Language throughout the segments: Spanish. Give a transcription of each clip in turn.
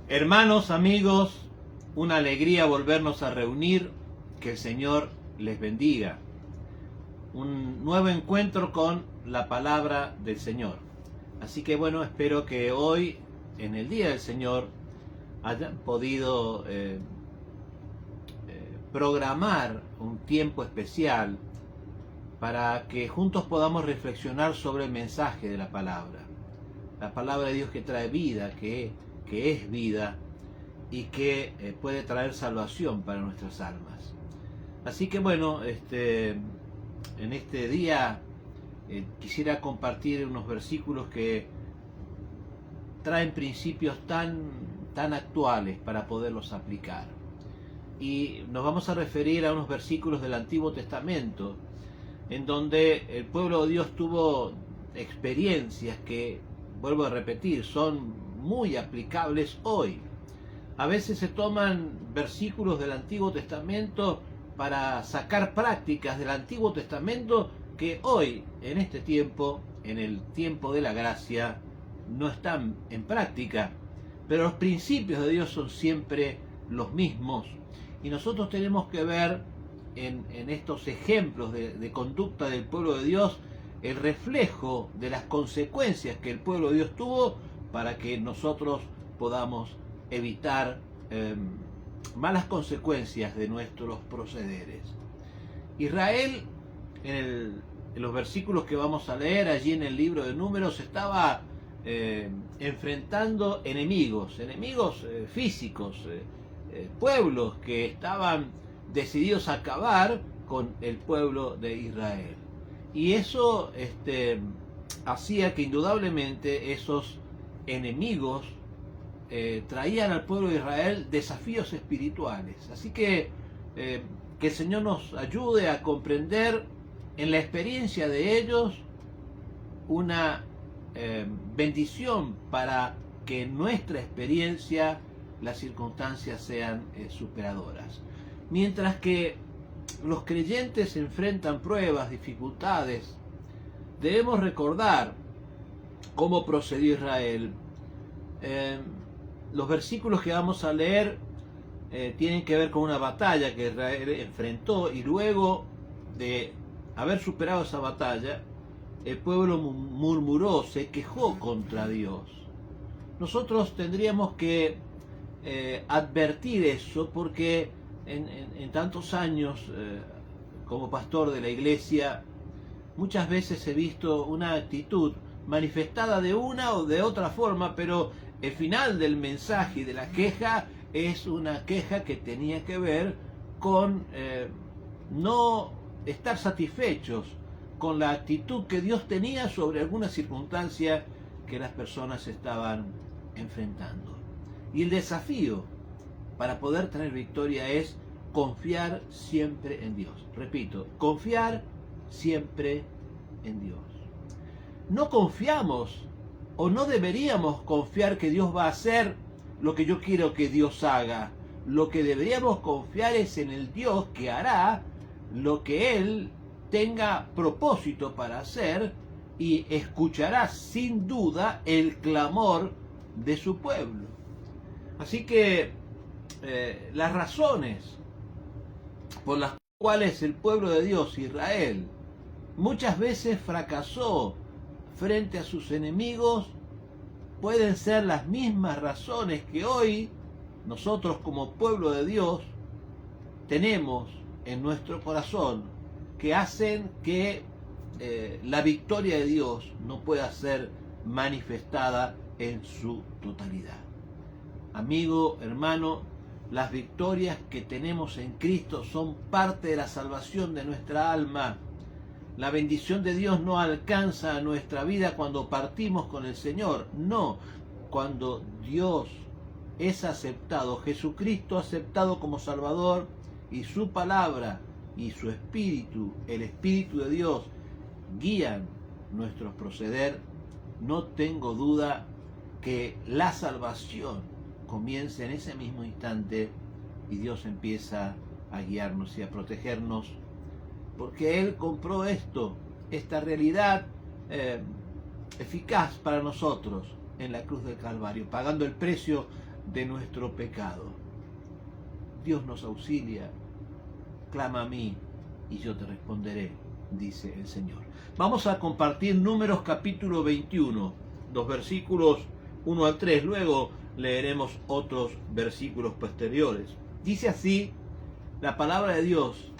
Hermanos, amigos, una alegría volvernos a reunir. Que el Señor les bendiga. Un nuevo encuentro con la palabra del Señor. Así que bueno, espero que hoy, en el Día del Señor, hayan podido programar un tiempo especial para que juntos podamos reflexionar sobre el mensaje de la palabra. La palabra de Dios que trae vida, que es vida y que puede traer salvación para nuestras almas. Así que bueno, en este día quisiera compartir unos versículos que traen principios tan actuales para poderlos aplicar. Y nos vamos a referir a unos versículos del Antiguo Testamento, en donde el pueblo de Dios tuvo experiencias que, vuelvo a repetir, son muy aplicables hoy. A veces se toman versículos del Antiguo Testamento para sacar prácticas del Antiguo Testamento que hoy, en este tiempo, en el tiempo de la gracia, no están en práctica. Pero los principios de Dios son siempre los mismos. Y nosotros tenemos que ver en estos ejemplos de conducta del pueblo de Dios el reflejo de las consecuencias que el pueblo de Dios tuvo para que nosotros podamos evitar malas consecuencias de nuestros procederes. Israel, en los versículos que vamos a leer allí en el libro de Números, estaba enfrentando enemigos físicos, pueblos que estaban decididos a acabar con el pueblo de Israel. Y eso hacía que indudablemente esos enemigos traían al pueblo de Israel desafíos espirituales. Así que el Señor nos ayude a comprender en la experiencia de ellos una bendición para que en nuestra experiencia las circunstancias sean superadoras. Mientras que los creyentes enfrentan pruebas, dificultades, debemos recordar cómo procedió Israel. Los versículos que vamos a leer tienen que ver con una batalla que Israel enfrentó, y luego de haber superado esa batalla, el pueblo murmuró, se quejó contra Dios. Nosotros tendríamos que advertir eso, porque en tantos años como pastor de la iglesia, muchas veces he visto una actitud manifestada de una o de otra forma, pero el final del mensaje y de la queja es una queja que tenía que ver con no estar satisfechos con la actitud que Dios tenía sobre alguna circunstancia que las personas estaban enfrentando. Y el desafío para poder tener victoria es confiar siempre en Dios. Repito, confiar siempre en Dios. No confiamos o no deberíamos confiar que Dios va a hacer lo que yo quiero que Dios haga. Lo que deberíamos confiar es en el Dios que hará lo que Él tenga propósito para hacer, y escuchará sin duda el clamor de su pueblo. Así que las razones por las cuales el pueblo de Dios, Israel, muchas veces fracasó frente a sus enemigos, pueden ser las mismas razones que hoy nosotros como pueblo de Dios tenemos en nuestro corazón, que hacen que la victoria de Dios no pueda ser manifestada en su totalidad. Amigo, hermano, las victorias que tenemos en Cristo son parte de la salvación de nuestra alma. La bendición de Dios no alcanza a nuestra vida cuando partimos con el Señor. No, cuando Dios es aceptado, Jesucristo aceptado como Salvador, y su palabra y su Espíritu, el Espíritu de Dios, guían nuestros proceder, no tengo duda que la salvación comienza en ese mismo instante y Dios empieza a guiarnos y a protegernos, porque Él compró esta realidad eficaz para nosotros en la cruz del Calvario, pagando el precio de nuestro pecado. Dios nos auxilia. Clama a mí y yo te responderé, dice el Señor. Vamos a compartir Números capítulo 21, los versículos 1 al 3. Luego leeremos otros versículos posteriores. Dice así la palabra de Dios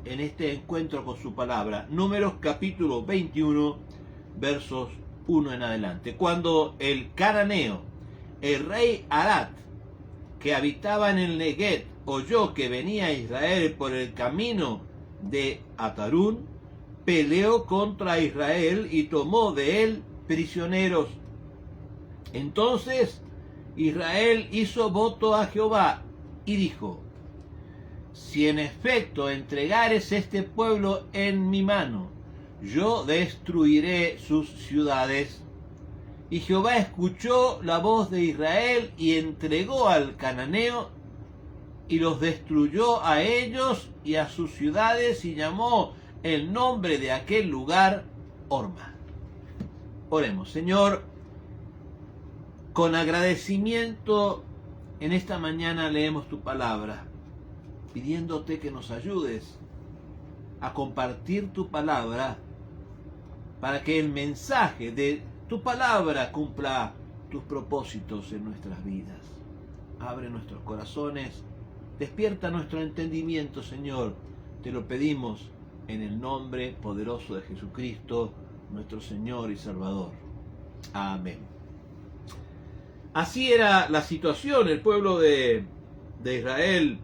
en este encuentro con su palabra. Números capítulo 21, versos 1 en adelante. Cuando el cananeo, el rey Arad, que habitaba en el Neguet, oyó que venía Israel por el camino de Atarún, peleó contra Israel y tomó de él prisioneros. Entonces Israel hizo voto a Jehová y dijo: si en efecto entregares este pueblo en mi mano, yo destruiré sus ciudades. Y Jehová escuchó la voz de Israel y entregó al cananeo y los destruyó a ellos y a sus ciudades, y llamó el nombre de aquel lugar Horma. Oremos. Señor, con agradecimiento en esta mañana leemos tu palabra, pidiéndote que nos ayudes a compartir tu palabra para que el mensaje de tu palabra cumpla tus propósitos en nuestras vidas. Abre nuestros corazones, despierta nuestro entendimiento, Señor. Te lo pedimos en el nombre poderoso de Jesucristo, nuestro Señor y Salvador. Amén. Así era la situación. El pueblo de Israel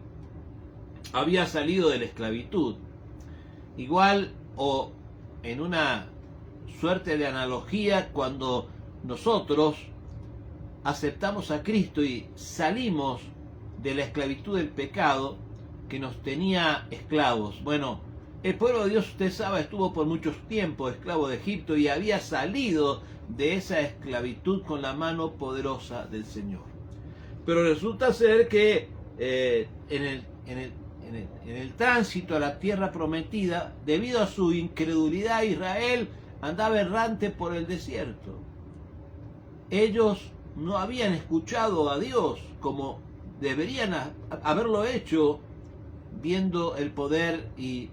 había salido de la esclavitud. Igual, o en una suerte de analogía, cuando nosotros aceptamos a Cristo y salimos de la esclavitud del pecado que nos tenía esclavos. Bueno, el pueblo de Dios, usted sabe, estuvo por mucho tiempo esclavo de Egipto y había salido de esa esclavitud con la mano poderosa del Señor. Pero resulta ser que en el tránsito a la tierra prometida, debido a su incredulidad, Israel andaba errante por el desierto. Ellos no habían escuchado a Dios como deberían haberlo hecho, viendo el poder y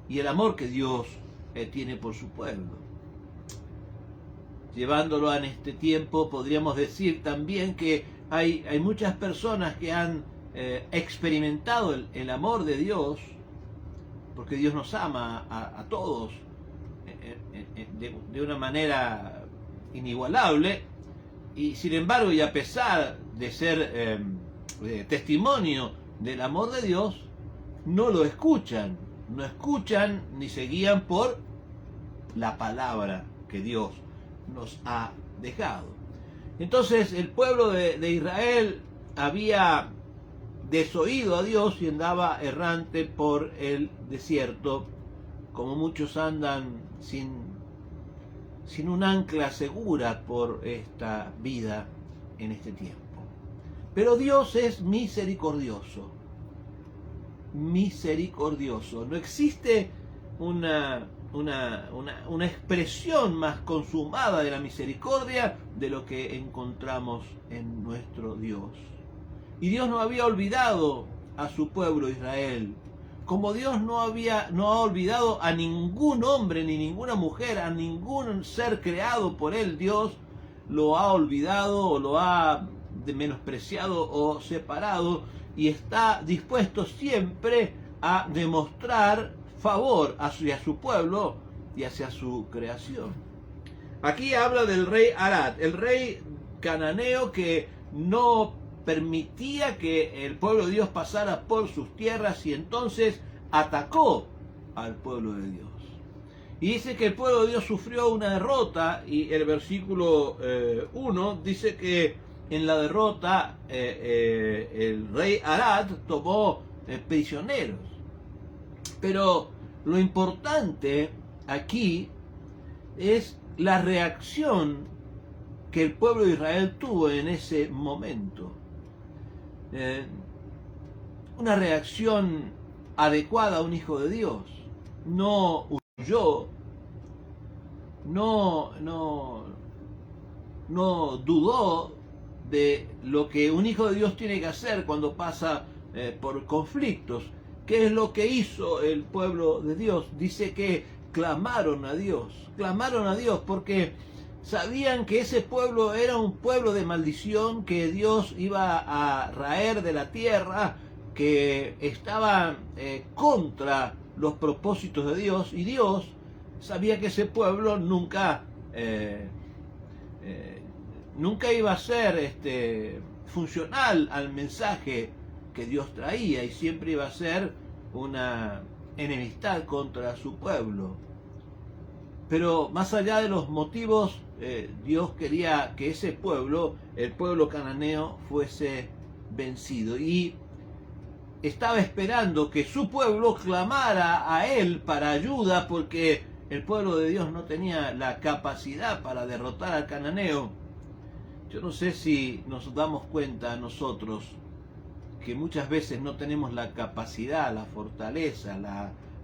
el amor que Dios tiene por su pueblo. Llevándolo en este tiempo, podríamos decir también que hay muchas personas que han experimentado el amor de Dios, porque Dios nos ama a todos de una manera inigualable, y sin embargo, y a pesar de ser testimonio del amor de Dios, no lo escuchan, no escuchan ni se guían por la palabra que Dios nos ha dejado. Entonces el pueblo de Israel había desoído a Dios y andaba errante por el desierto, como muchos andan sin un ancla segura por esta vida en este tiempo. Pero Dios es misericordioso. Misericordioso. No existe una expresión más consumada de la misericordia de lo que encontramos en nuestro Dios. Y Dios no había olvidado a su pueblo Israel, como Dios no ha olvidado a ningún hombre ni ninguna mujer, a ningún ser creado por él. Dios lo ha olvidado o lo ha menospreciado o separado, y está dispuesto siempre a demostrar favor hacia su pueblo y hacia su creación. Aquí habla del rey Arad, el rey cananeo que no permitía que el pueblo de Dios pasara por sus tierras, y entonces atacó al pueblo de Dios. Y dice que el pueblo de Dios sufrió una derrota, y el versículo 1 dice que en la derrota el rey Arad tomó prisioneros. Pero lo importante aquí es la reacción que el pueblo de Israel tuvo en ese momento. Una reacción adecuada a un hijo de Dios. No huyó, no dudó de lo que un hijo de Dios tiene que hacer cuando pasa por conflictos. ¿Qué es lo que hizo el pueblo de Dios? Dice que clamaron a Dios porque sabían que ese pueblo era un pueblo de maldición, que Dios iba a raer de la tierra, que estaba contra los propósitos de Dios, y Dios sabía que ese pueblo nunca iba a ser funcional al mensaje que Dios traía, y siempre iba a ser una enemistad contra su pueblo. Pero más allá de los motivos, Dios quería que ese pueblo, el pueblo cananeo, fuese vencido, y estaba esperando que su pueblo clamara a él para ayuda, porque el pueblo de Dios no tenía la capacidad para derrotar al cananeo. Yo no sé si nos damos cuenta nosotros que muchas veces no tenemos la capacidad, la fortaleza,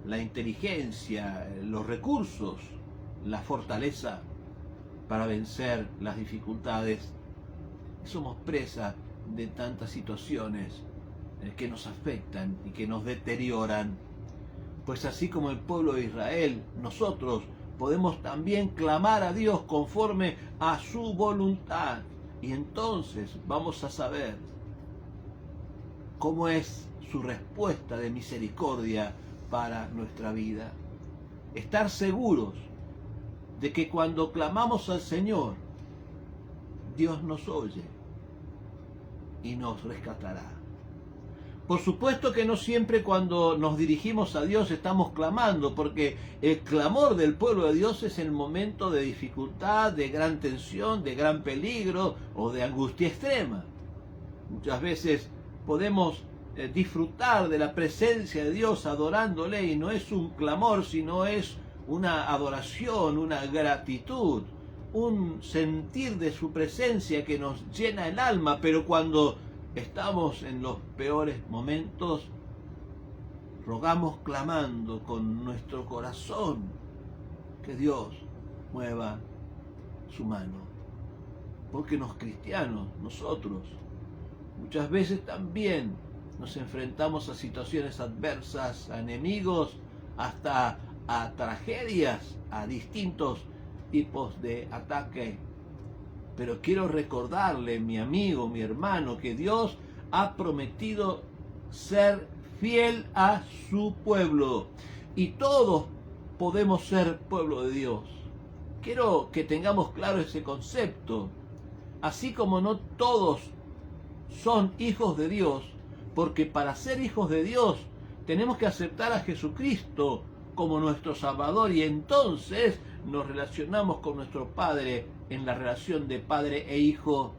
la inteligencia, los recursos, la fortaleza para vencer las dificultades. Somos presa de tantas situaciones que nos afectan y que nos deterioran. Pues así como el pueblo de Israel, nosotros podemos también clamar a Dios conforme a su voluntad, y entonces vamos a saber cómo es su respuesta de misericordia para nuestra vida. Estar seguros de que cuando clamamos al Señor, Dios nos oye y nos rescatará. Por supuesto que no siempre cuando nos dirigimos a Dios estamos clamando, porque el clamor del pueblo de Dios es en el momento de dificultad, de gran tensión, de gran peligro o de angustia extrema. Muchas veces podemos disfrutar de la presencia de Dios adorándole, y no es un clamor, sino es una adoración, una gratitud, un sentir de su presencia que nos llena el alma. Pero cuando estamos en los peores momentos, rogamos clamando con nuestro corazón que Dios mueva su mano. Porque los cristianos, nosotros, muchas veces también nos enfrentamos a situaciones adversas, a enemigos, hasta a tragedias, a distintos tipos de ataque. Pero quiero recordarle, mi amigo, mi hermano, que Dios ha prometido ser fiel a su pueblo, y todos podemos ser pueblo de Dios. Quiero que tengamos claro ese concepto. Así como no todos son hijos de Dios, porque para ser hijos de Dios tenemos que aceptar a Jesucristo como nuestro Salvador, y entonces nos relacionamos con nuestro Padre en la relación de padre e hijo.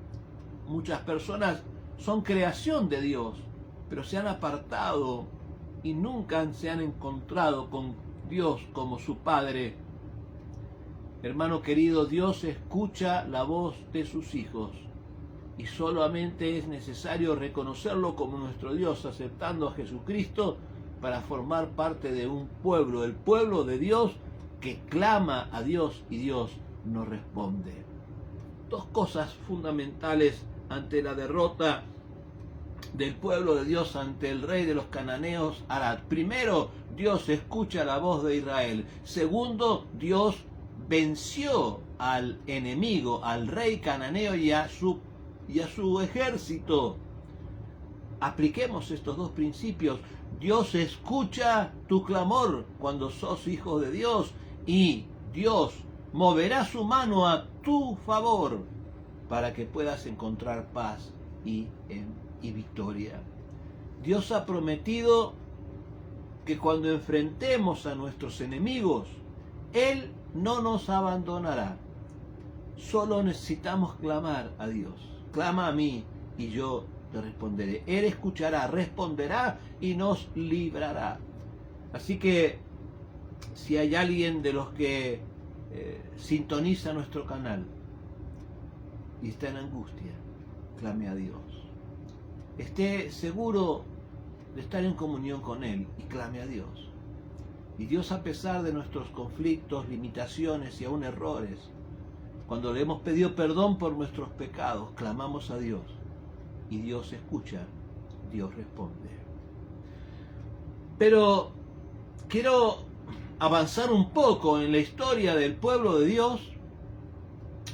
Muchas personas son creación de Dios, pero se han apartado y nunca se han encontrado con Dios como su Padre. Hermano querido, Dios escucha la voz de sus hijos, y solamente es necesario reconocerlo como nuestro Dios, aceptando a Jesucristo para formar parte de un pueblo, el pueblo de Dios, que clama a Dios y Dios nos responde. Dos cosas fundamentales ante la derrota del pueblo de Dios ante el rey de los cananeos, Arad. Primero, Dios escucha la voz de Israel. Segundo, Dios venció al enemigo, al rey cananeo y a su ejército. Apliquemos estos dos principios. Dios escucha tu clamor cuando sos hijo de Dios, y Dios moverá su mano a tu favor para que puedas encontrar paz y victoria. Dios ha prometido que cuando enfrentemos a nuestros enemigos, Él no nos abandonará. Solo necesitamos clamar a Dios. Clama a mí y yo te responderé. Él escuchará, responderá y nos librará. Así que si hay alguien de los que sintoniza nuestro canal y está en angustia, clame a Dios. Esté seguro de estar en comunión con Él y clame a Dios. Y Dios, a pesar de nuestros conflictos, limitaciones y aún errores, Cuando le hemos pedido perdón por nuestros pecados, clamamos a Dios y Dios escucha, Dios responde. Pero quiero avanzar un poco en la historia del pueblo de Dios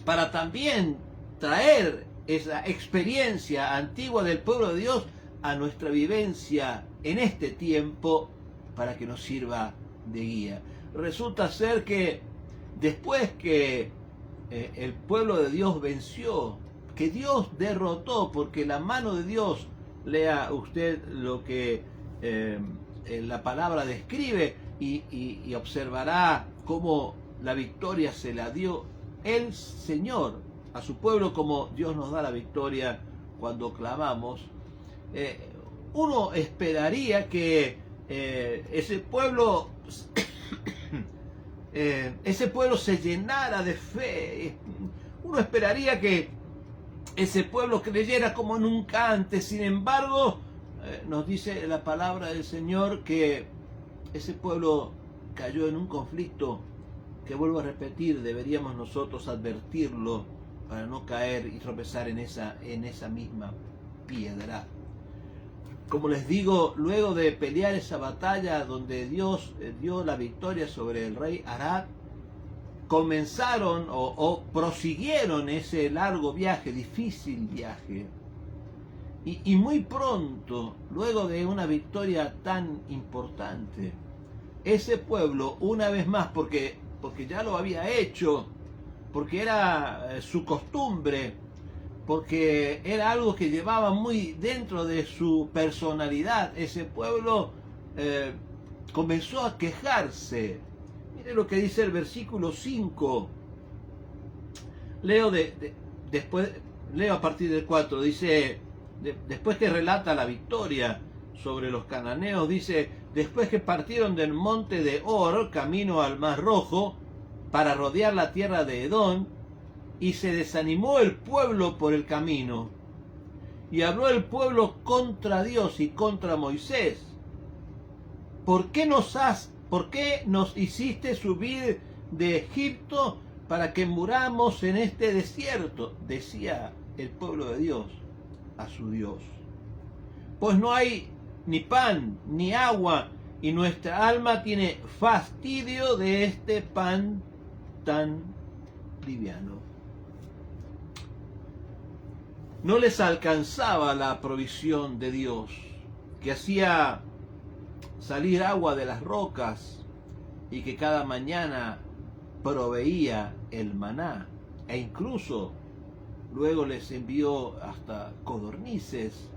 para también traer esa experiencia antigua del pueblo de Dios a nuestra vivencia en este tiempo para que nos sirva de guía. Resulta ser que después que el pueblo de Dios venció, que Dios derrotó, porque la mano de Dios, lea usted lo que la palabra describe y observará cómo la victoria se la dio el Señor a su pueblo, como Dios nos da la victoria cuando clamamos. Uno esperaría que ese pueblo se llenara de fe. Uno esperaría que ese pueblo creyera como nunca antes. Sin embargo, nos dice la palabra del Señor que ese pueblo cayó en un conflicto que, vuelvo a repetir, deberíamos nosotros advertirlo para no caer y tropezar en esa misma piedra. Como les digo, luego de pelear esa batalla donde Dios dio la victoria sobre el rey Arad, comenzaron o prosiguieron ese largo viaje, difícil viaje. Y muy pronto, luego de una victoria tan importante, ese pueblo, una vez más, porque ya lo había hecho, porque era su costumbre, porque era algo que llevaba muy dentro de su personalidad, ese pueblo comenzó a quejarse. Mire lo que dice el versículo 5. Leo a partir del 4, dice, después que relata la victoria sobre los cananeos, dice, después que partieron del monte de Or, camino al Mar Rojo, para rodear la tierra de Edom, y se desanimó el pueblo por el camino, y habló el pueblo contra Dios y contra Moisés. ¿Por qué nos hiciste subir de Egipto para que muramos en este desierto? Decía el pueblo de Dios a su Dios. Pues no hay ni pan ni agua, y nuestra alma tiene fastidio de este pan tan liviano. No les alcanzaba la provisión de Dios, que hacía salir agua de las rocas y que cada mañana proveía el maná, e incluso luego les envió hasta codornices.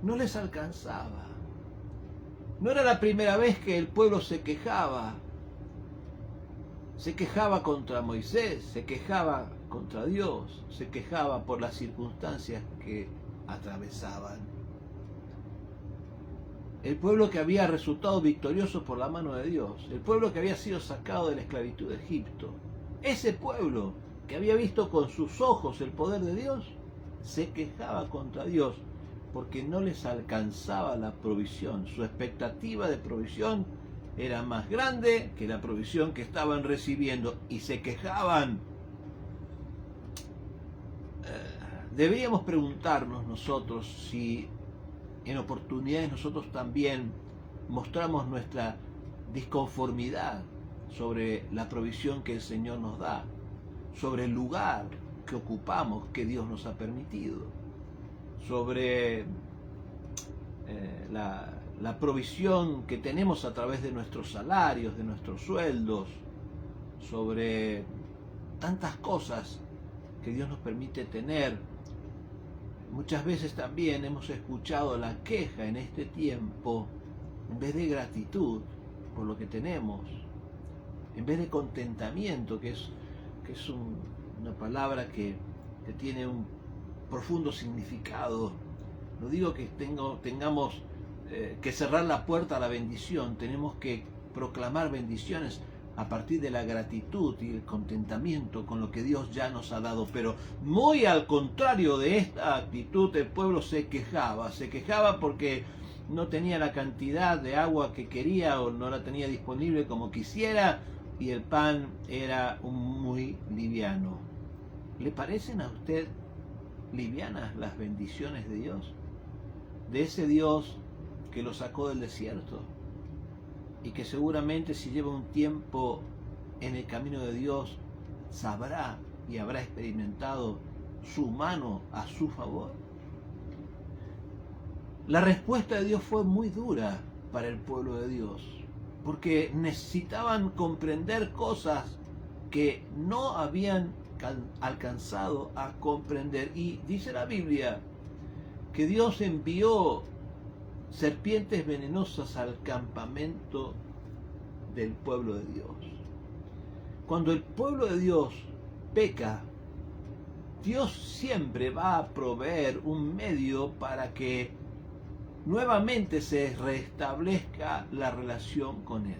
No les alcanzaba. No era la primera vez que el pueblo se quejaba. Se quejaba contra Moisés, se quejaba contra Dios, se quejaba por las circunstancias que atravesaban. El pueblo que había resultado victorioso por la mano de Dios, el pueblo que había sido sacado de la esclavitud de Egipto, ese pueblo que había visto con sus ojos el poder de Dios, se quejaba contra Dios porque no les alcanzaba la provisión. Su expectativa de provisión era más grande que la provisión que estaban recibiendo, y se quejaban. Deberíamos preguntarnos nosotros si en oportunidades nosotros también mostramos nuestra disconformidad sobre la provisión que el Señor nos da, sobre el lugar que ocupamos, que Dios nos ha permitido, sobre la provisión que tenemos a través de nuestros salarios, de nuestros sueldos, sobre tantas cosas que Dios nos permite tener. Muchas veces también hemos escuchado la queja en este tiempo, en vez de gratitud por lo que tenemos, en vez de contentamiento, que es una palabra que tiene un profundo significado. No digo que tengamos que cerrar la puerta a la bendición, tenemos que proclamar bendiciones a partir de la gratitud y el contentamiento con lo que Dios ya nos ha dado. Pero muy al contrario de esta actitud, el pueblo se quejaba porque no tenía la cantidad de agua que quería o no la tenía disponible como quisiera, y el pan era muy liviano. ¿Le parecen a usted livianas las bendiciones de Dios? De ese Dios que lo sacó del desierto y que seguramente si lleva un tiempo en el camino de Dios sabrá y habrá experimentado su mano a su favor. La respuesta de Dios fue muy dura para el pueblo de Dios, porque necesitaban comprender cosas que no habían alcanzado a comprender. Y dice la Biblia que Dios envió serpientes venenosas al campamento del pueblo de Dios. Cuando el pueblo de Dios peca, Dios siempre va a proveer un medio para que nuevamente se restablezca la relación con Él.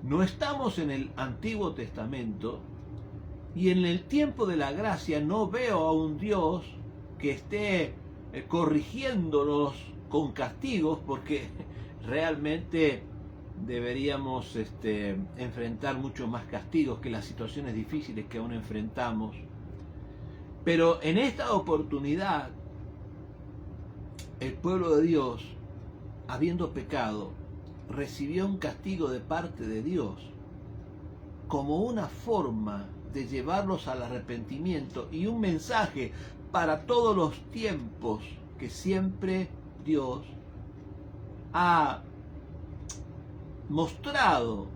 No estamos en el Antiguo Testamento y en el tiempo de la gracia no veo a un Dios que esté corrigiéndonos con castigos, porque realmente deberíamos enfrentar mucho más castigos que las situaciones difíciles que aún enfrentamos. Pero en esta oportunidad, el pueblo de Dios, habiendo pecado, recibió un castigo de parte de Dios como una forma de llevarlos al arrepentimiento y un mensaje para todos los tiempos que siempre Dios ha mostrado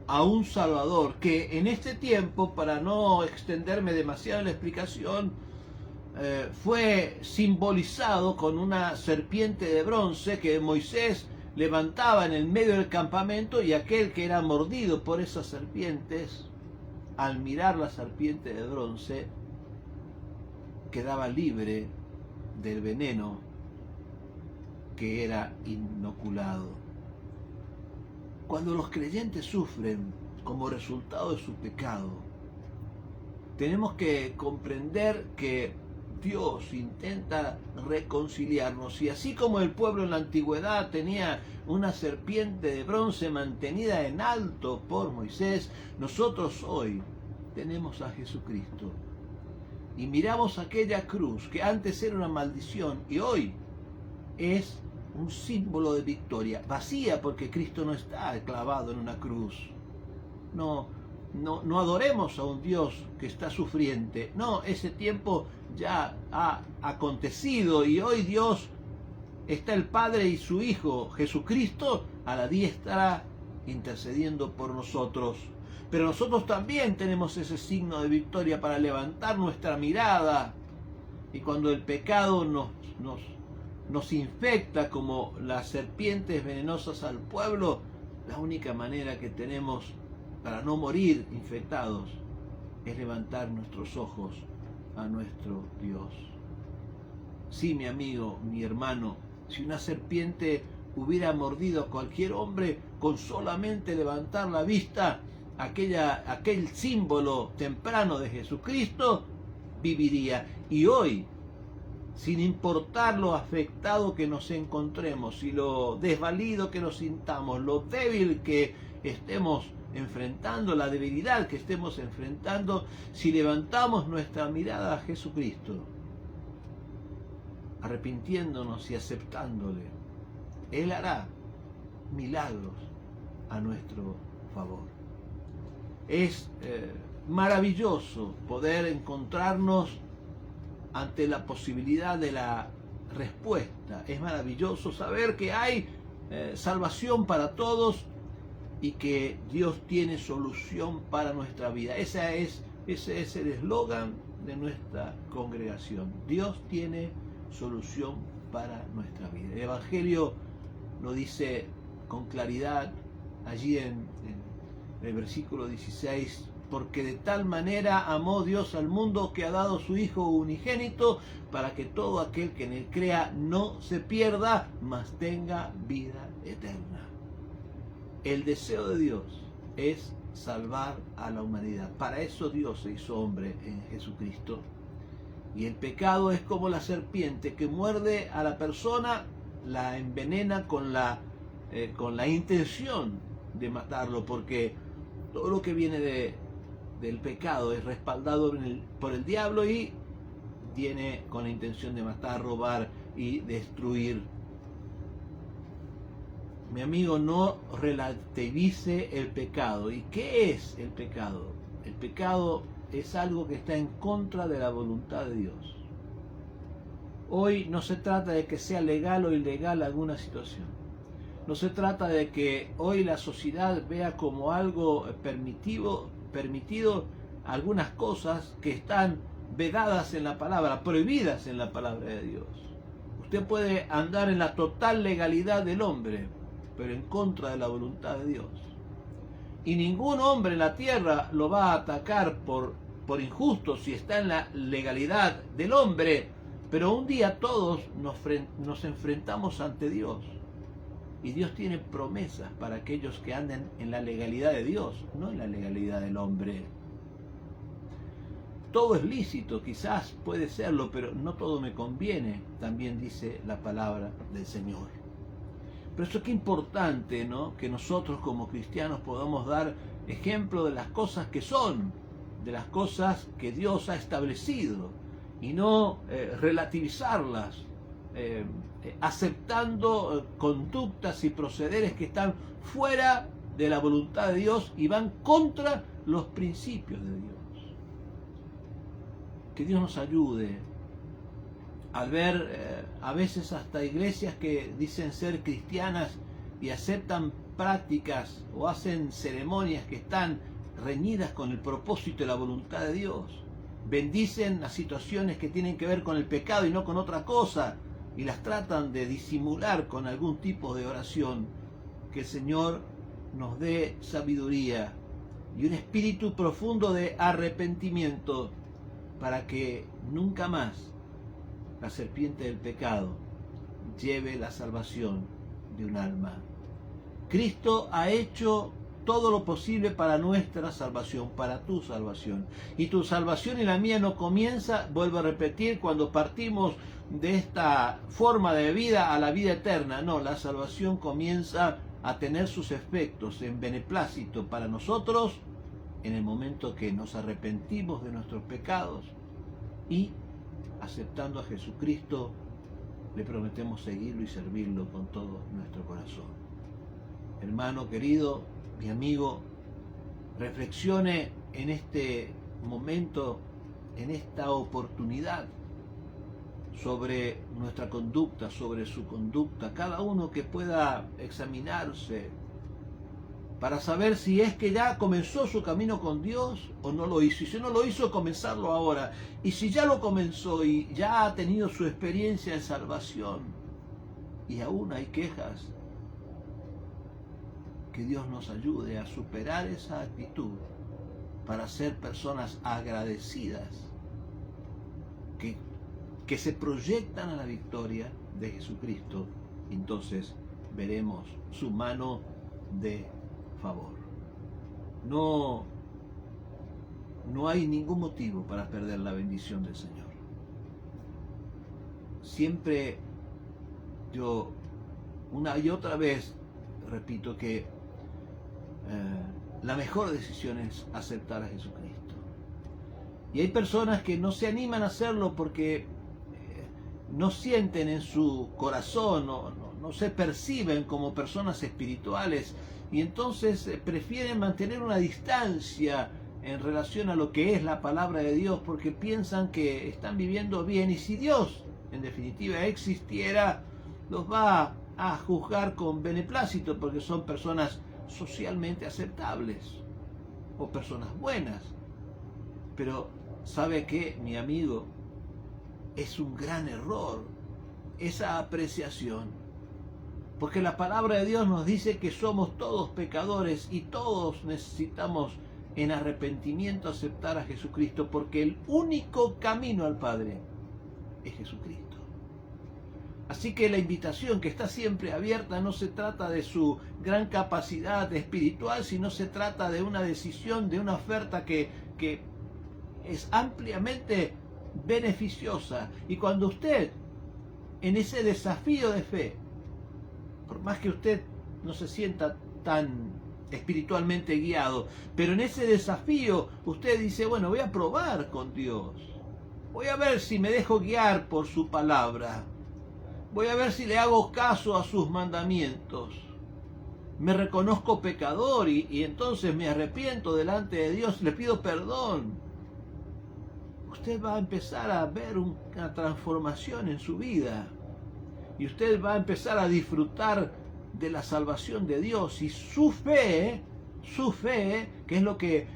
a un Salvador que en este tiempo, para no extenderme demasiado en la explicación, fue simbolizado con una serpiente de bronce que Moisés levantaba en el medio del campamento, y aquel que era mordido por esas serpientes, al mirar la serpiente de bronce, quedaba libre del veneno que era inoculado. Cuando los creyentes sufren como resultado de su pecado, tenemos que comprender que Dios intenta reconciliarnos, y así como el pueblo en la antigüedad tenía una serpiente de bronce mantenida en alto por Moisés, nosotros hoy tenemos a Jesucristo y miramos aquella cruz que antes era una maldición y hoy es un símbolo de victoria, vacía porque Cristo no está clavado en una cruz. No adoremos a un Dios que está sufriente. No, ese tiempo ya ha acontecido y hoy Dios está el Padre y su Hijo Jesucristo a la diestra intercediendo por nosotros. Pero nosotros también tenemos ese signo de victoria para levantar nuestra mirada, y cuando el pecado nos infecta como las serpientes venenosas al pueblo, la única manera que tenemos para no morir infectados es levantar nuestros ojos a nuestro Dios. Sí, mi amigo, mi hermano, si una serpiente hubiera mordido a cualquier hombre, con solamente levantar la vista, aquel símbolo temprano de Jesucristo viviría. Y hoy, sin importar lo afectado que nos encontremos y lo desvalido que nos sintamos, lo débil que estemos enfrentando, la debilidad que estemos enfrentando, si levantamos nuestra mirada a Jesucristo, arrepintiéndonos y aceptándole, Él hará milagros a nuestro favor. Es maravilloso poder encontrarnos ante la posibilidad de la respuesta. Es maravilloso saber que hay salvación para todos y que Dios tiene solución para nuestra vida. Ese es el eslogan de nuestra congregación. Dios tiene solución para nuestra vida. El Evangelio lo dice con claridad allí en el versículo 16: porque de tal manera amó Dios al mundo que ha dado su Hijo unigénito, para que todo aquel que en él crea no se pierda, mas tenga vida eterna. El deseo de Dios es salvar a la humanidad. Para eso Dios se hizo hombre en Jesucristo. Y el pecado es como la serpiente que muerde a la persona, la envenena con la intención de matarlo, porque Todo lo que viene del pecado es respaldado por el diablo y viene con la intención de matar, robar y destruir. Mi amigo, no relativice el pecado. ¿Y qué es el pecado? El pecado es algo que está en contra de la voluntad de Dios. Hoy no se trata de que sea legal o ilegal alguna situación. No se trata de que hoy la sociedad vea como algo permitido algunas cosas que están vedadas en la palabra, prohibidas en la palabra de Dios. Usted puede andar en la total legalidad del hombre, pero en contra de la voluntad de Dios. Y ningún hombre en la tierra lo va a atacar por injusto si está en la legalidad del hombre, pero un día todos nos enfrentamos ante Dios. Y Dios tiene promesas para aquellos que anden en la legalidad de Dios, no en la legalidad del hombre. Todo es lícito, quizás puede serlo, pero no todo me conviene, también dice la palabra del Señor. Pero eso qué importante, ¿no? Que nosotros como cristianos podamos dar ejemplo de las cosas que son, de las cosas que Dios ha establecido, y no relativizarlas, aceptando conductas y procederes que están fuera de la voluntad de Dios y van contra los principios de Dios. Que Dios nos ayude al ver a veces hasta iglesias que dicen ser cristianas y aceptan prácticas o hacen ceremonias que están reñidas con el propósito y la voluntad de Dios. Bendicen las situaciones que tienen que ver con el pecado y no con otra cosa, y las tratan de disimular con algún tipo de oración. Que el Señor nos dé sabiduría y un espíritu profundo de arrepentimiento para que nunca más la serpiente del pecado lleve la salvación de un alma. Cristo ha hecho todo lo posible para nuestra salvación, para tu salvación. Y tu salvación y la mía no comienza, vuelvo a repetir, cuando partimos de esta forma de vida a la vida eterna. No, la salvación comienza a tener sus efectos en beneplácito para nosotros en el momento que nos arrepentimos de nuestros pecados y, aceptando a Jesucristo, le prometemos seguirlo y servirlo con todo nuestro corazón. Hermano querido, mi amigo, reflexione en este momento, en esta oportunidad, sobre nuestra conducta, sobre su conducta, cada uno que pueda examinarse para saber si es que ya comenzó su camino con Dios o no lo hizo. Y si no lo hizo, comenzarlo ahora. Y si ya lo comenzó y ya ha tenido su experiencia de salvación y aún hay quejas, que Dios nos ayude a superar esa actitud para ser personas agradecidas, que se proyectan a la victoria de Jesucristo. Entonces veremos su mano de favor. No hay ningún motivo para perder la bendición del Señor. Siempre yo una y otra vez repito que la mejor decisión es aceptar a Jesucristo. Y hay personas que no se animan a hacerlo porque no sienten en su corazón, no se perciben como personas espirituales, y entonces prefieren mantener una distancia en relación a lo que es la palabra de Dios, porque piensan que están viviendo bien, y si Dios en definitiva existiera, los va a juzgar con beneplácito porque son personas socialmente aceptables o personas buenas. Pero ¿sabe qué, mi amigo? Es un gran error esa apreciación, porque la palabra de Dios nos dice que somos todos pecadores y todos necesitamos en arrepentimiento aceptar a Jesucristo, porque el único camino al Padre es Jesucristo. Así que la invitación, que está siempre abierta, no se trata de su gran capacidad espiritual, sino se trata de una decisión, de una oferta que es ampliamente beneficiosa. Y cuando usted, en ese desafío de fe, por más que usted no se sienta tan espiritualmente guiado. Pero en ese desafío usted dice, bueno, voy a probar con Dios. Voy a ver si me dejo guiar por su palabra. Voy a ver si le hago caso a sus mandamientos. Me reconozco pecador y entonces me arrepiento delante de Dios, le pido perdón. Usted va a empezar a ver una transformación en su vida. Y usted va a empezar a disfrutar de la salvación de Dios. Y su fe, que es lo que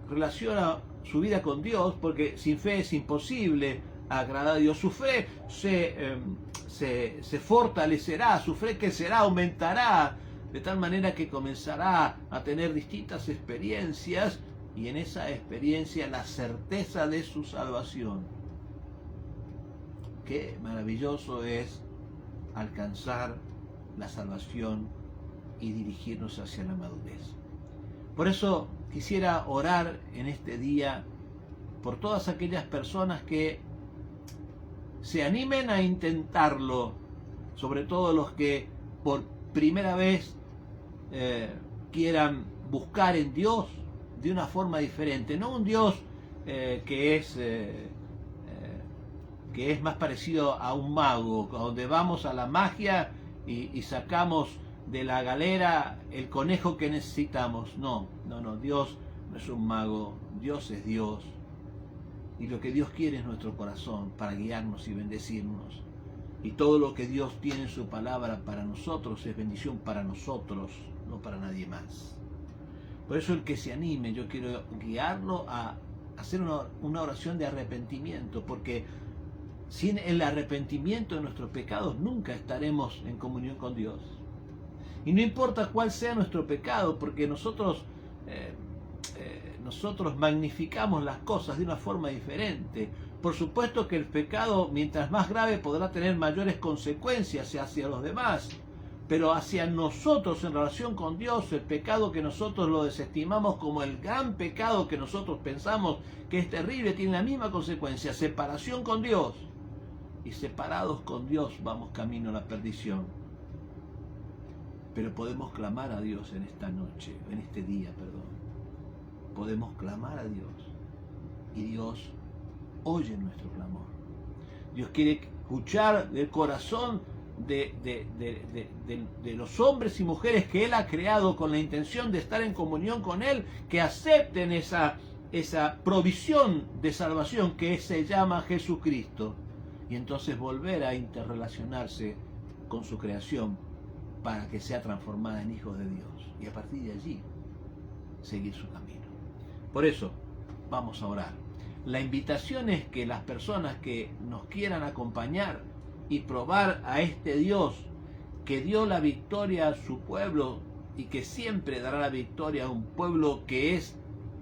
relaciona su vida con Dios, porque sin fe es imposible agradar a Dios. Su fe se fortalecerá, su fe crecerá, aumentará, de tal manera que comenzará a tener distintas experiencias, y en esa experiencia la certeza de su salvación. Qué maravilloso es alcanzar la salvación y dirigirnos hacia la madurez. Por eso quisiera orar en este día por todas aquellas personas que se animen a intentarlo, sobre todo los que por primera vez quieran buscar en Dios de una forma diferente, no un Dios que es más parecido a un mago, donde vamos a la magia y sacamos de la galera el conejo que necesitamos. No, Dios no es un mago, Dios es Dios. Y lo que Dios quiere es nuestro corazón para guiarnos y bendecirnos. Y todo lo que Dios tiene en su palabra para nosotros es bendición para nosotros, no para nadie más. Por eso el que se anime, yo quiero guiarlo a hacer una oración de arrepentimiento, porque sin el arrepentimiento de nuestros pecados nunca estaremos en comunión con Dios. Y no importa cuál sea nuestro pecado, porque nosotros magnificamos las cosas de una forma diferente. Por supuesto que el pecado, mientras más grave, podrá tener mayores consecuencias hacia los demás, pero hacia nosotros, en relación con Dios, el pecado que nosotros lo desestimamos como el gran pecado que nosotros pensamos que es terrible, tiene la misma consecuencia: separación con Dios. Y separados con Dios vamos camino a la perdición. Pero podemos clamar a Dios en esta noche, en este día, perdón. Podemos clamar a Dios y Dios oye nuestro clamor. Dios quiere escuchar del corazón de los hombres y mujeres que Él ha creado con la intención de estar en comunión con Él, que acepten esa provisión de salvación que se llama Jesucristo, y entonces volver a interrelacionarse con su creación para que sea transformada en hijos de Dios, y a partir de allí seguir su camino. Por eso vamos a orar. La invitación es que las personas que nos quieran acompañar y probar a este Dios que dio la victoria a su pueblo y que siempre dará la victoria a un pueblo que es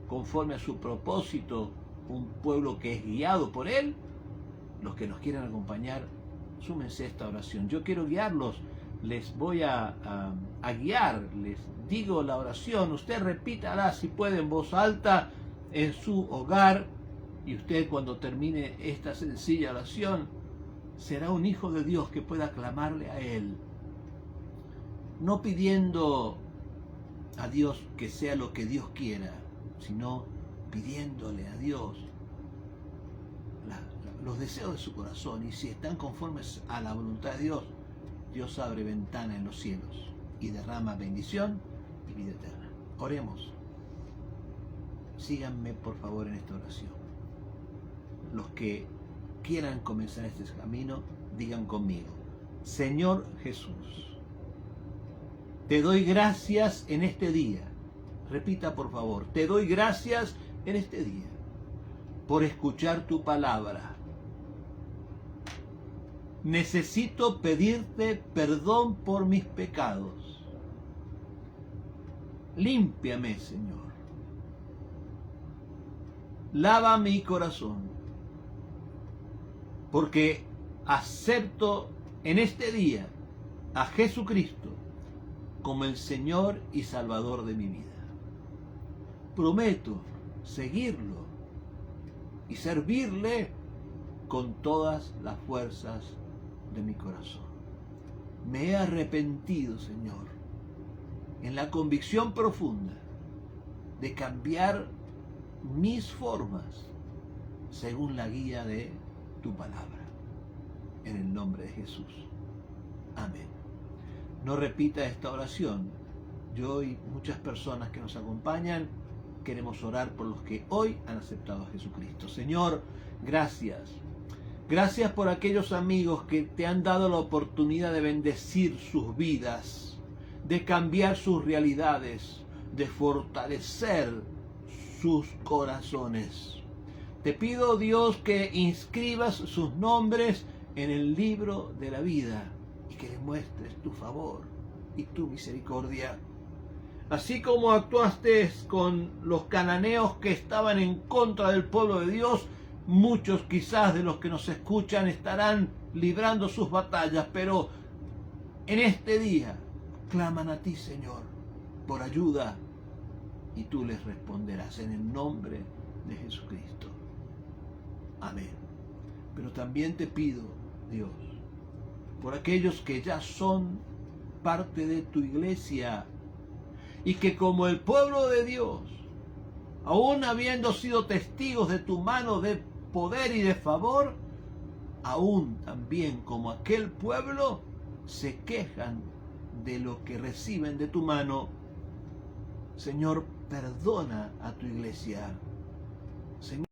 conforme a su propósito, un pueblo que es guiado por Él, los que nos quieran acompañar, súmense a esta oración. Yo quiero guiarlos, les voy a guiar, les digo la oración, usted repítala si puede en voz alta en su hogar, y usted cuando termine esta sencilla oración será un hijo de Dios que pueda clamarle a Él, no pidiendo a Dios que sea lo que Dios quiera, sino pidiéndole a Dios los deseos de su corazón, y si están conformes a la voluntad de Dios, Dios abre ventana en los cielos y derrama bendición y vida eterna. Oremos. Síganme por favor en esta oración. Los que quieran comenzar este camino, digan conmigo: Señor Jesús, te doy gracias en este día. Repita por favor: te doy gracias en este día por escuchar tu palabra. Necesito pedirte perdón por mis pecados. Límpiame, Señor. Lava mi corazón, porque acepto en este día a Jesucristo como el Señor y Salvador de mi vida. Prometo seguirlo y servirle con todas las fuerzas de mi corazón. Me he arrepentido, Señor, en la convicción profunda de cambiar mis formas según la guía de tu palabra. En el nombre de Jesús. Amén. No repita esta oración. Yo y muchas personas que nos acompañan queremos orar por los que hoy han aceptado a Jesucristo. Señor, gracias. Gracias por aquellos amigos que te han dado la oportunidad de bendecir sus vidas, de cambiar sus realidades, de fortalecer sus corazones. Te pido, Dios, que inscribas sus nombres en el libro de la vida y que les muestres tu favor y tu misericordia. Así como actuaste con los cananeos que estaban en contra del pueblo de Dios, muchos quizás de los que nos escuchan estarán librando sus batallas, pero en este día claman a ti, Señor, por ayuda, y tú les responderás en el nombre de Jesucristo. Amén. Pero también te pido, Dios, por aquellos que ya son parte de tu iglesia y que como el pueblo de Dios, aún habiendo sido testigos de tu mano de poder y de favor, aún también como aquel pueblo se quejan de lo que reciben de tu mano. Señor, perdona a tu iglesia. Señor,